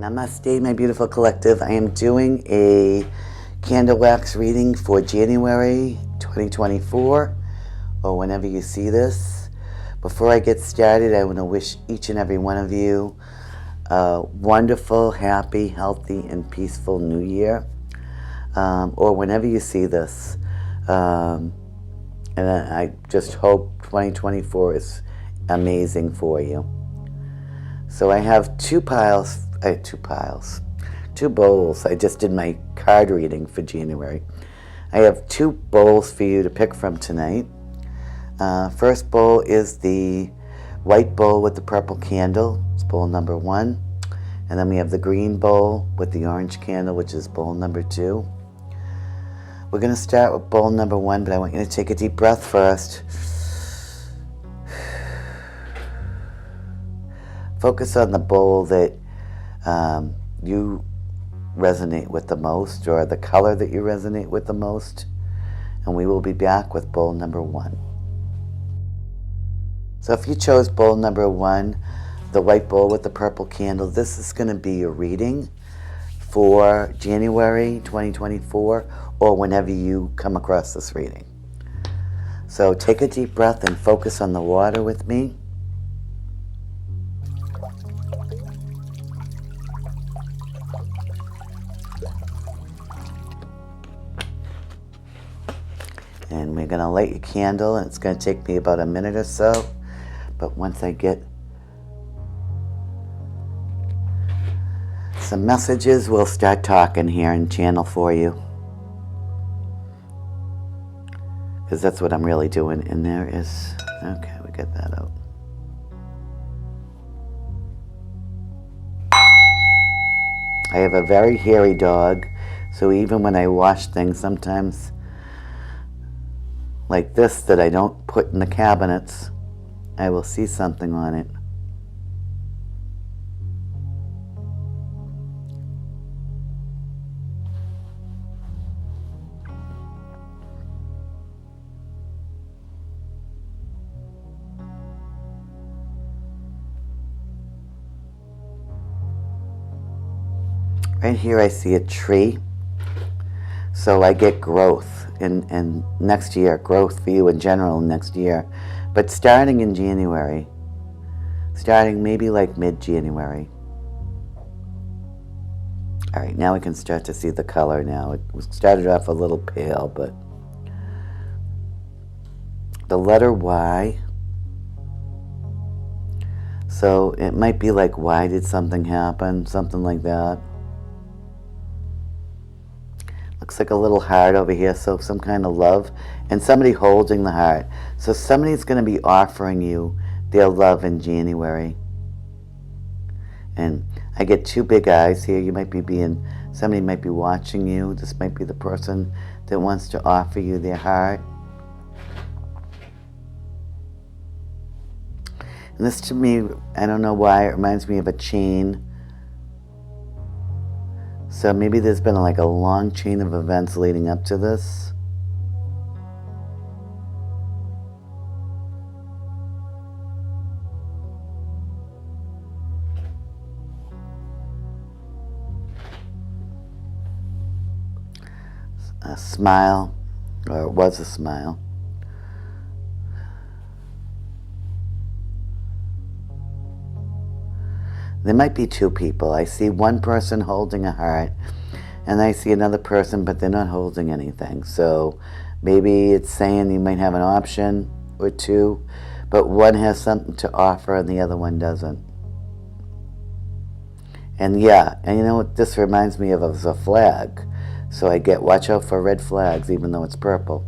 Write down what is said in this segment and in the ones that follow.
Namaste, my beautiful collective. I am doing a candle wax reading for January 2024, or whenever you see this. Before I get started, I want to wish each and every one of you a wonderful, happy, healthy, and peaceful new year, or whenever you see this. And I just hope 2024 is amazing for you. So I have two bowls. I just did my card reading for January. I have two bowls for you to pick from tonight. First bowl is the white bowl with the purple candle. It's bowl number 1. And then we have the green bowl with the orange candle, which is bowl number 2. We're going to start with bowl number 1, but I want you to take a deep breath first. Focus on the bowl that you resonate with the most, or the color that you resonate with the most, and we will be back with bowl number 1. So if you chose bowl number 1, the white bowl with the purple candle, this is going to be your reading for January 2024, or whenever you come across this reading. So take a deep breath and focus on the water with me. And we're going to light your candle, and it's going to take me about a minute or so. But once I get some messages, we'll start talking here and channel for you. Because that's what I'm really doing. And there is, okay, we got that out. I have a very hairy dog, so even when I wash things, sometimes like this that I don't put in the cabinets, I will see something on it. Right here I see a tree, so I get growth. And next year, growth for you in general next year. But starting in January, starting maybe like mid-January. All right, now we can start to see the color now. It started off a little pale, but the letter Y. So it might be like, why did something happen? Something like that. Looks like a little heart over here, so some kind of love, and somebody holding the heart. So somebody's going to be offering you their love in January. And I get two big eyes here. You might be somebody might be watching you. This might be the person that wants to offer you their heart. And this to me, I don't know why, it reminds me of a chain. So maybe there's been like a long chain of events leading up to this. A smile, or it was a smile. There might be two people. I see one person holding a heart, and I see another person, but they're not holding anything. So maybe it's saying you might have an option or two, but one has something to offer and the other one doesn't. And yeah, and you know what this reminds me of is a flag. So I get, watch out for red flags, even though it's purple.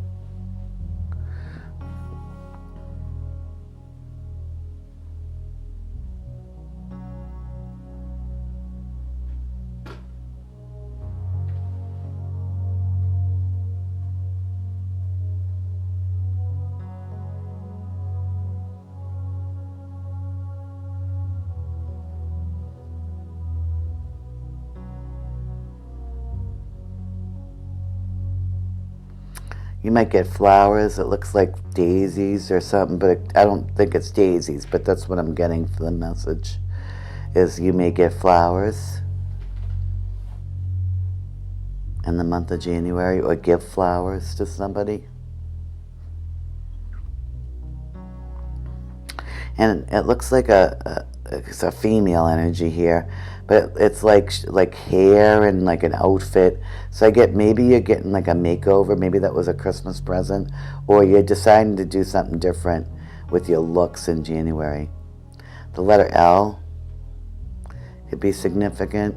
You might get flowers. It looks like daisies or something, but I don't think it's daisies, but that's what I'm getting for the message, is you may get flowers. in the month of January, or give flowers to somebody. And it looks like it's a female energy here, but it's like hair and like an outfit. So I get, maybe you're getting like a makeover, maybe that was a Christmas present, or you're deciding to do something different with your looks in January. The letter L could be significant.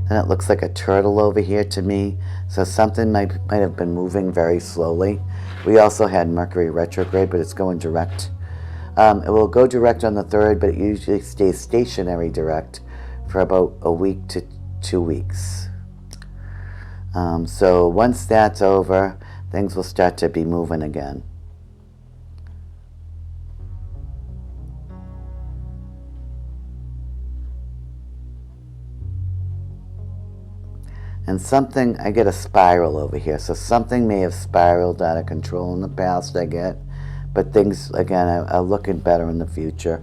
Then it looks like a turtle over here to me. So something might have been moving very slowly. We also had Mercury retrograde, but it's going direct. It will go direct on the 3rd, but it usually stays stationary direct for about a week to 2 weeks. So once that's over, things will start to be moving again. And something, I get a spiral over here. So something may have spiraled out of control in the past, I get. But things, again, are looking better in the future.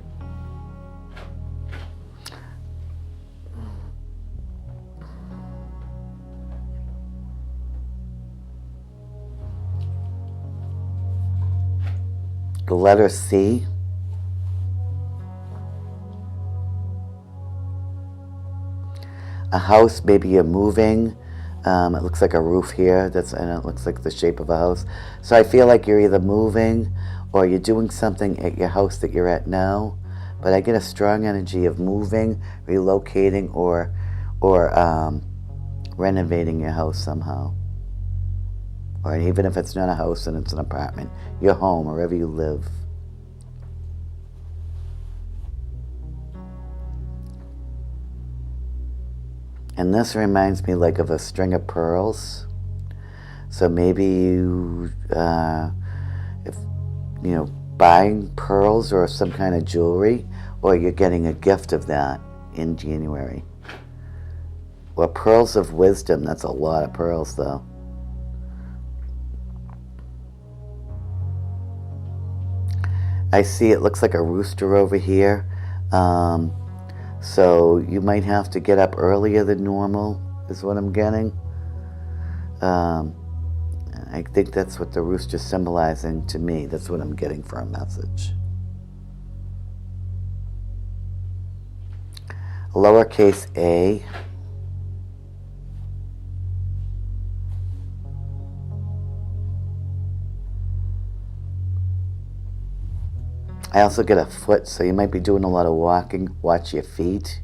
The letter C. A house, maybe you're moving. It looks like a roof here, and it looks like the shape of a house. So I feel like you're either moving or you're doing something at your house that you're at now. But I get a strong energy of moving, relocating, or renovating your house somehow. Or even if it's not a house and it's an apartment, your home, wherever you live. And this reminds me like of a string of pearls. So maybe you, if you know, buying pearls or some kind of jewelry, or you're getting a gift of that in January. Or pearls of wisdom. That's a lot of pearls, though. I see it looks like a rooster over here. So you might have to get up earlier than normal, is what I'm getting. I think that's what the rooster's symbolizing to me. That's what I'm getting for a message. Lowercase a. I also get a foot, so you might be doing a lot of walking. Watch your feet.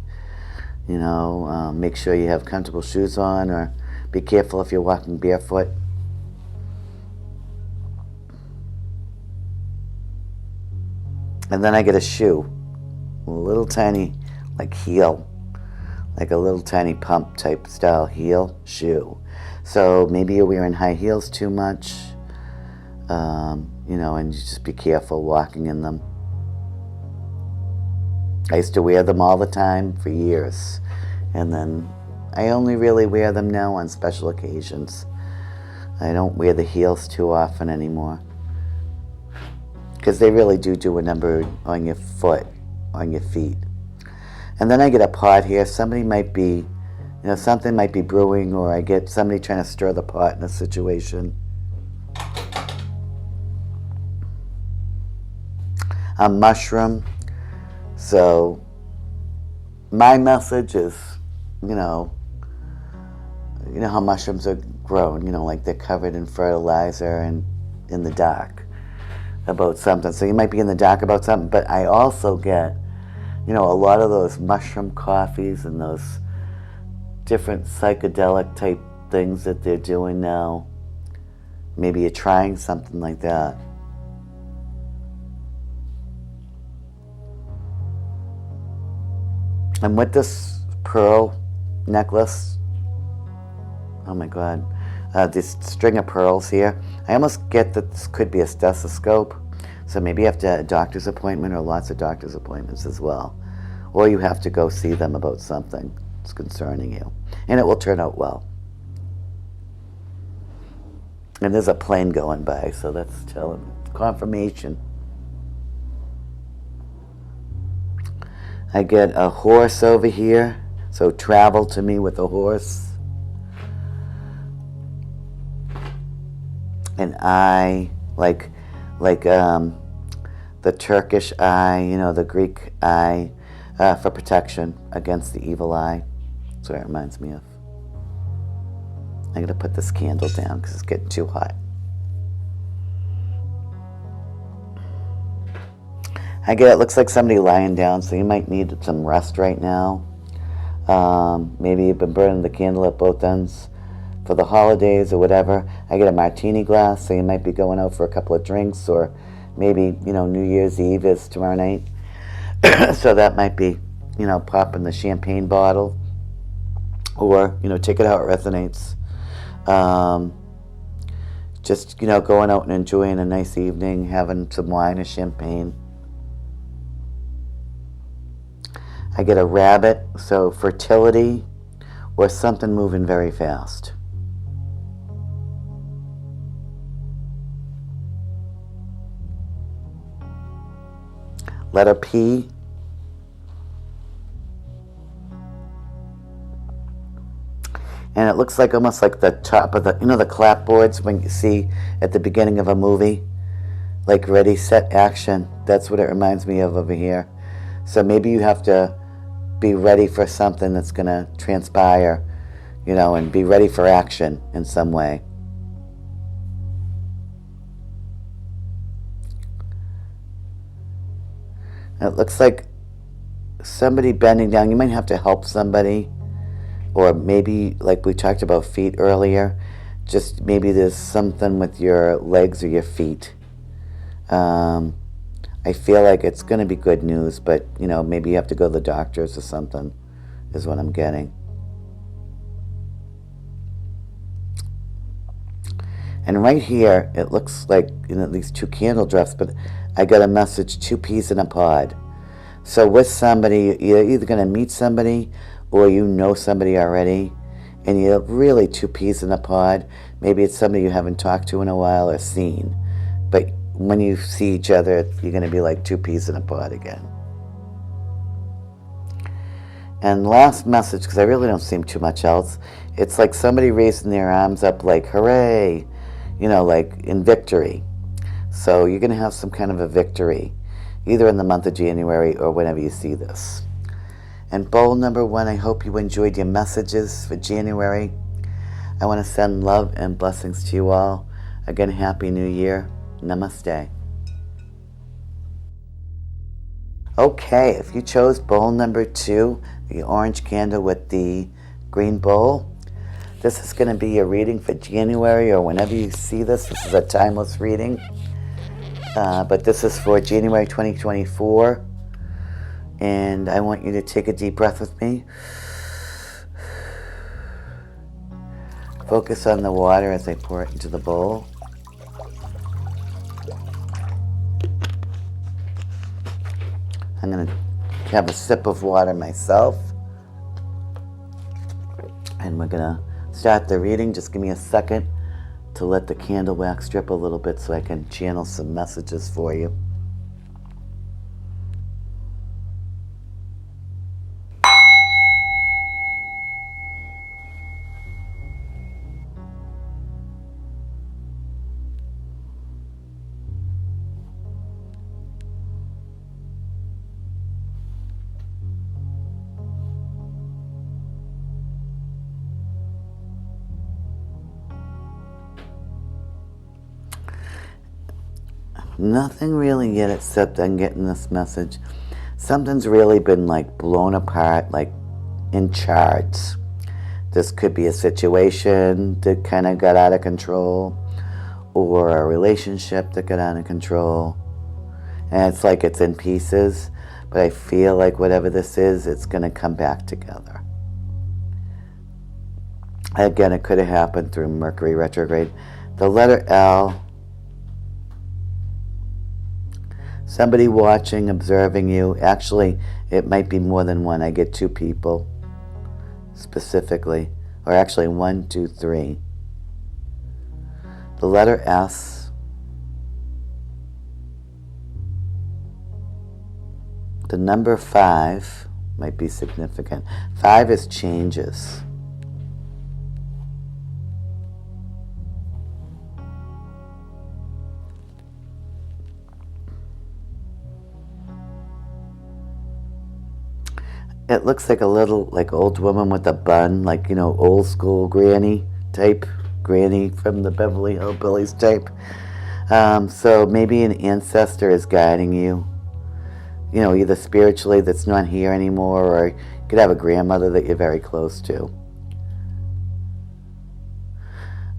You know, make sure you have comfortable shoes on, or be careful if you're walking barefoot. And then I get a shoe, a little tiny, like heel, like a little tiny pump type style heel shoe. So maybe you're wearing high heels too much, you know, and you just be careful walking in them. I used to wear them all the time for years, and then I only really wear them now on special occasions. I don't wear the heels too often anymore, because they really do a number on your foot, on your feet. And then I get a pot here. Somebody might be, you know, something might be brewing, or I get somebody trying to stir the pot in a situation. A mushroom. So my message is, you know how mushrooms are grown, you know, like they're covered in fertilizer and in the dark about something. So you might be in the dark about something, but I also get, you know, a lot of those mushroom coffees and those different psychedelic type things that they're doing now. Maybe you're trying something like that. And with this pearl necklace, oh my God, this string of pearls here, I almost get that this could be a stethoscope. So maybe you have to have a doctor's appointment, or lots of doctor's appointments as well. Or you have to go see them about something that's concerning you. And it will turn out well. And there's a plane going by, so that's telling confirmation. I get a horse over here, so travel to me with a horse. An eye, like the Turkish eye, the Greek eye, for protection against the evil eye. That's what it reminds me of. I'm gonna put this candle down because it's getting too hot. It looks like somebody lying down, so you might need some rest right now. Maybe you've been burning the candle at both ends for the holidays or whatever. I get a martini glass, so you might be going out for a couple of drinks, or maybe, New Year's Eve is tomorrow night. So that might be, popping the champagne bottle, or, take it how it resonates. Just, going out and enjoying a nice evening, having some wine or champagne. I get a rabbit, so fertility or something moving very fast. Letter P. And it looks like almost like the top of the, the clapboards when you see at the beginning of a movie, like ready, set, action. That's what it reminds me of over here. So maybe you have to be ready for something that's going to transpire, and be ready for action in some way. It looks like somebody bending down. You might have to help somebody, or maybe, like we talked about feet earlier, just maybe there's something with your legs or your feet. I feel like it's going to be good news, but, maybe you have to go to the doctors or something, is what I'm getting. And right here, it looks like, these two candle drafts, but I got a message, 2 peas in a pod. So with somebody, you're either going to meet somebody, or somebody already, and you're really 2 peas in a pod. Maybe it's somebody you haven't talked to in a while or seen. But when you see each other, you're going to be like 2 peas in a pod again. And last message, because I really don't see too much else, it's like somebody raising their arms up like, hooray, like in victory. So you're going to have some kind of a victory, either in the month of January or whenever you see this. And bowl number 1, I hope you enjoyed your messages for January. I want to send love and blessings to you all. Again, Happy New Year. Namaste. Okay, if you chose bowl number 2, the orange candle with the green bowl, this is going to be your reading for January, or whenever you see this. This is a timeless reading. But this is for January 2024. And I want you to take a deep breath with me. Focus on the water as I pour it into the bowl. I'm going to have a sip of water myself. And we're going to start the reading. Just give me a second to let the candle wax drip a little bit so I can channel some messages for you. Nothing really yet, except I'm getting this message. Something's really been like blown apart, like in charts. This could be a situation that kind of got out of control, or a relationship that got out of control. And it's like it's in pieces, but I feel like whatever this is, it's going to come back together. Again, it could have happened through Mercury retrograde. The letter L. Somebody watching, observing you. Actually, it might be more than one. I get 2 people specifically. Or actually 1, 2, 3. The letter S. The number 5 might be significant. 5 is changes. It looks like a little, like, old woman with a bun, like, you know, old school granny type, granny from the Beverly Hillbillies type. So maybe an ancestor is guiding you, you know, either spiritually that's not here anymore, or you could have a grandmother that you're very close to.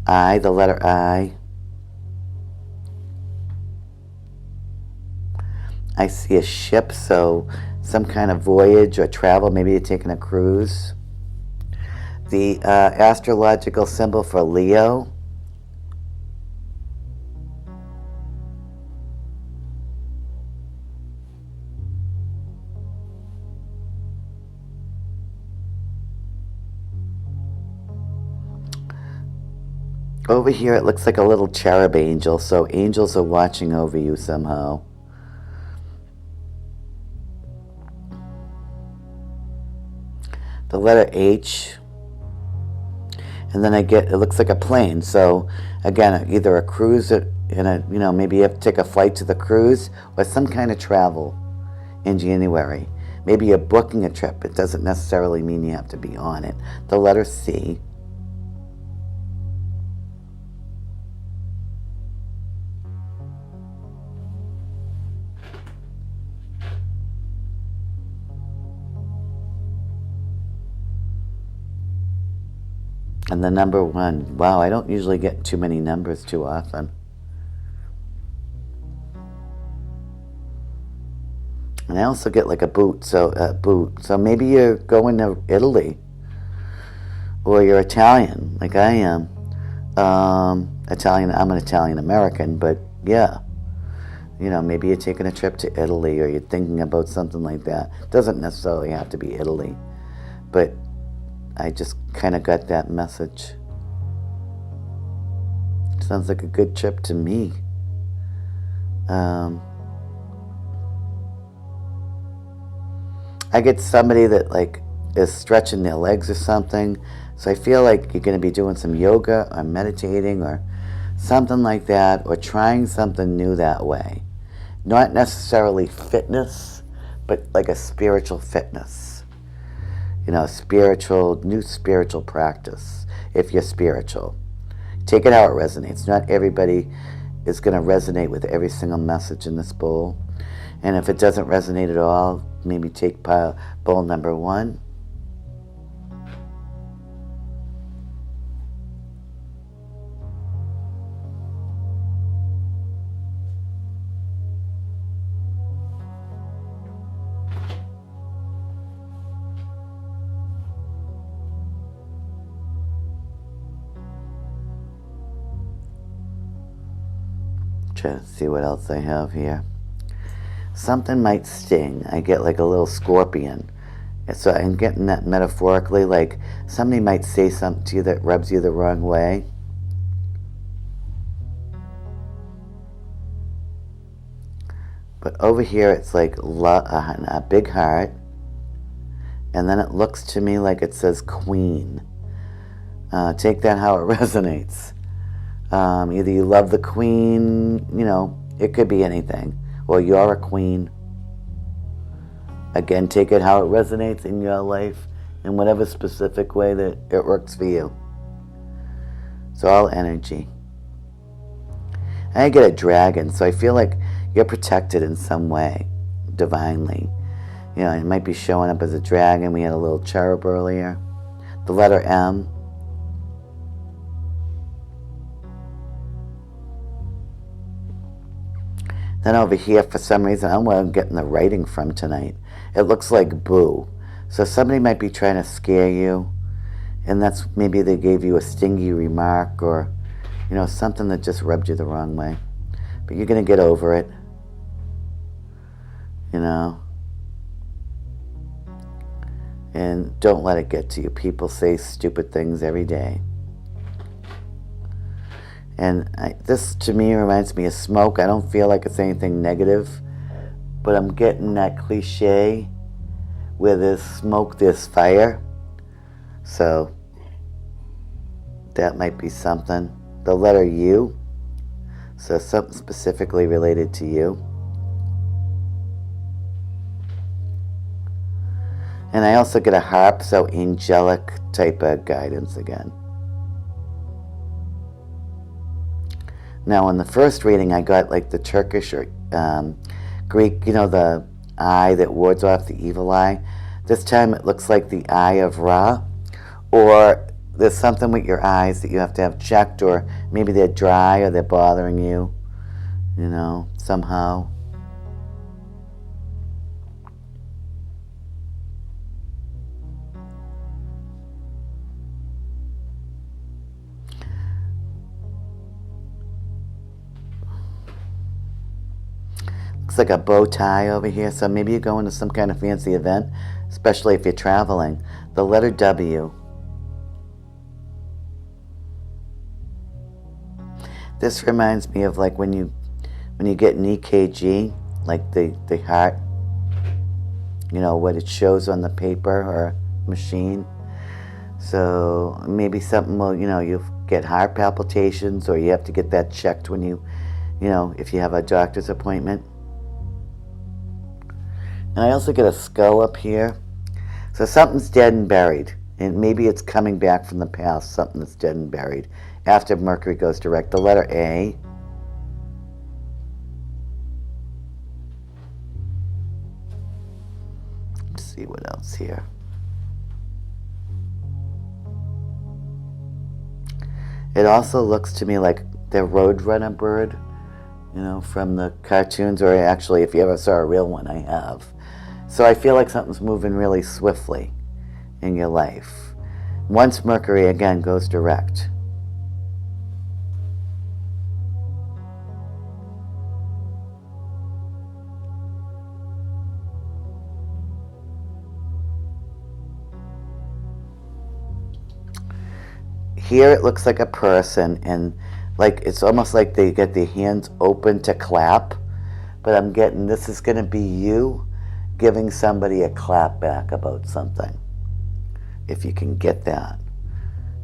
I, the letter I. I see a ship, so some kind of voyage or travel. Maybe you're taking a cruise. The astrological symbol for Leo. Over here it looks like a little cherub angel, so angels are watching over you somehow. The letter H, and then I get, it looks like a plane. So again, either a cruise in a, you know, maybe you have to take a flight to the cruise, or some kind of travel in January. Maybe you're booking a trip. It doesn't necessarily mean you have to be on it. The letter C. And the number 1. Wow, I don't usually get too many numbers too often. And I also get like a boot, so maybe you're going to Italy, or you're Italian, like I am. Italian. I'm an Italian American, but yeah, you know, maybe you're taking a trip to Italy, or you're thinking about something like that. It doesn't necessarily have to be Italy, but I just kind of got that message. Sounds like a good trip to me. I get somebody that like is stretching their legs or something, so I feel like you're going to be doing some yoga or meditating or something like that, or trying something new that way. Not necessarily fitness, but like a spiritual fitness. You know, new spiritual practice, if you're spiritual. Take it how it resonates. Not everybody is going to resonate with every single message in this bowl. And if it doesn't resonate at all, maybe take bowl number 1. Try to see what else I have here. Something might sting. I get like a little scorpion. So I'm getting that metaphorically, like somebody might say something to you that rubs you the wrong way. But over here it's like a big heart. And then it looks to me like it says queen. Take that how it resonates. Either you love the queen, you know, it could be anything, or you're a queen. Again, take it how it resonates in your life, in whatever specific way that it works for you. It's all energy. And I get a dragon, so I feel like you're protected in some way, divinely. You know, it might be showing up as a dragon. We had a little cherub earlier. The letter M. Then over here, for some reason, I don't know where I'm getting the writing from tonight. It looks like boo. So somebody might be trying to scare you, and that's maybe they gave you a stingy remark, or, you know, something that just rubbed you the wrong way. But you're going to get over it, you know. And don't let it get to you. People say stupid things every day. And this, to me, reminds me of smoke. I don't feel like it's anything negative, but I'm getting that cliche where there's smoke, there's fire. So that might be something. The letter U, so something specifically related to you. And I also get a harp, so angelic type of guidance again. Now in the first reading I got like the Turkish or Greek, you know, the eye that wards off the evil eye. This time it looks like the eye of Ra, or there's something with your eyes that you have to have checked, or maybe they're dry or they're bothering you, you know, somehow. Looks like a bow tie over here, so maybe you're going to some kind of fancy event, especially if you're traveling. The letter W. This reminds me of like when you get an EKG, like the heart, you know, what it shows on the paper or machine. So maybe something will, you know, you get heart palpitations, or you have to get that checked when you know, if you have a doctor's appointment. And I also get a skull up here. So something's dead and buried. And maybe it's coming back from the past, something that's dead and buried. After Mercury goes direct, the letter A. Let's see what else here. It also looks to me like the Roadrunner bird, you know, from the cartoons, or actually if you ever saw a real one, I have. So I feel like something's moving really swiftly in your life. Once Mercury again goes direct. Here it looks like a person, and like it's almost like they get their hands open to clap, but I'm getting this is going to be you giving somebody a clap back about something, if you can get that.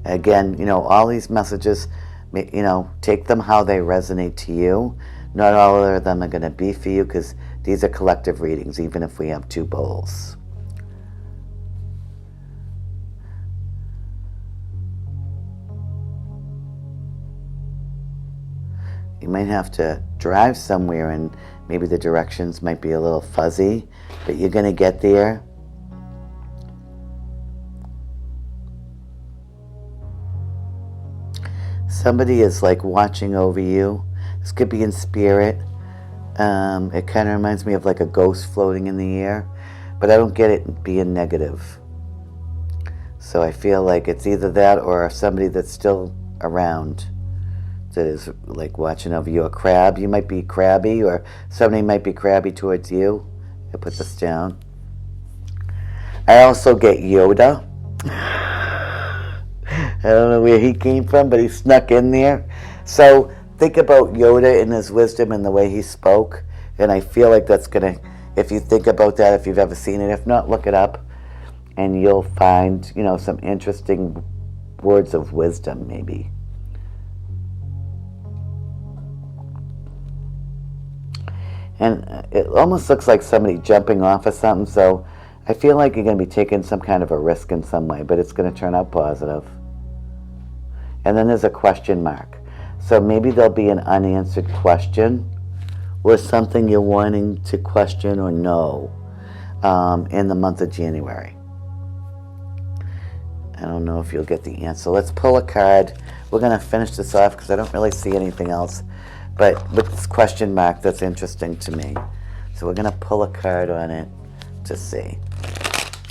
Again, you know, all these messages, you know, take them how they resonate to you. Not all of them are going to be for you, because these are collective readings, even if we have two bowls. You might have to drive somewhere and maybe the directions might be a little fuzzy, but you're going to get there. Somebody is like watching over you. This could be in spirit. It kind of reminds me of like a ghost floating in the air, but I don't get it being negative. So I feel like it's either that or somebody that's still around that is like watching over you. A crab, you might be crabby, or somebody might be crabby towards you. I put this down. I also get Yoda. I don't know where he came from, but he snuck in there. So think about Yoda and his wisdom and the way he spoke, and I feel like that's gonna, if you think about that, if you've ever seen it, if not, look it up, and you'll find, you know, some interesting words of wisdom maybe. And it almost looks like somebody jumping off of something, so I feel like you're going to be taking some kind of a risk in some way, but it's going to turn out positive. And then there's a question mark. So maybe there'll be an unanswered question, or something you're wanting to question or know in the month of January. I don't know if you'll get the answer. Let's pull a card. We're going to finish this off because I don't really see anything else. But with this question mark, that's interesting to me. So we're going to pull a card on it to see.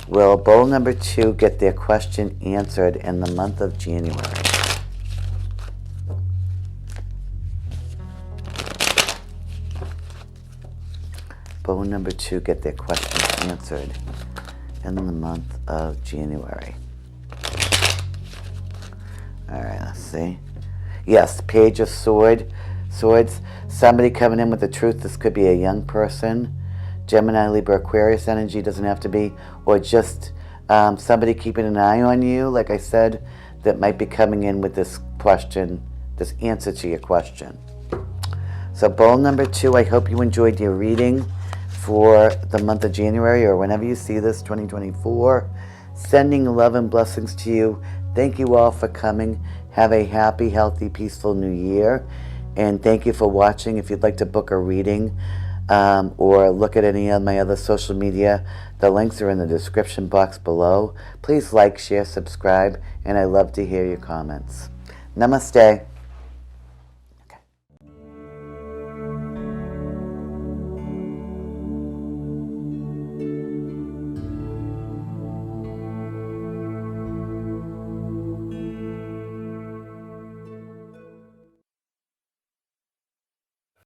Will bowl number 2 get their question answered in the month of January? Bowl number 2 get their questions answered in the month of January. All right, let's see. Yes, Page of Swords. Somebody coming in with the truth. This could be a young person Gemini, Libra, Aquarius energy, doesn't have to be, or just somebody keeping an eye on you, like I said, that might be coming in with this question, this answer to your question. So bowl number 2, I hope you enjoyed your reading for the month of January, or whenever you see this, 2024. Sending love and blessings to you. Thank you all for coming. Have a happy, healthy, peaceful new year. And thank you for watching. If you'd like to book a reading or look at any of my other social media, the links are in the description box below. Please like, share, subscribe, and I love to hear your comments. Namaste.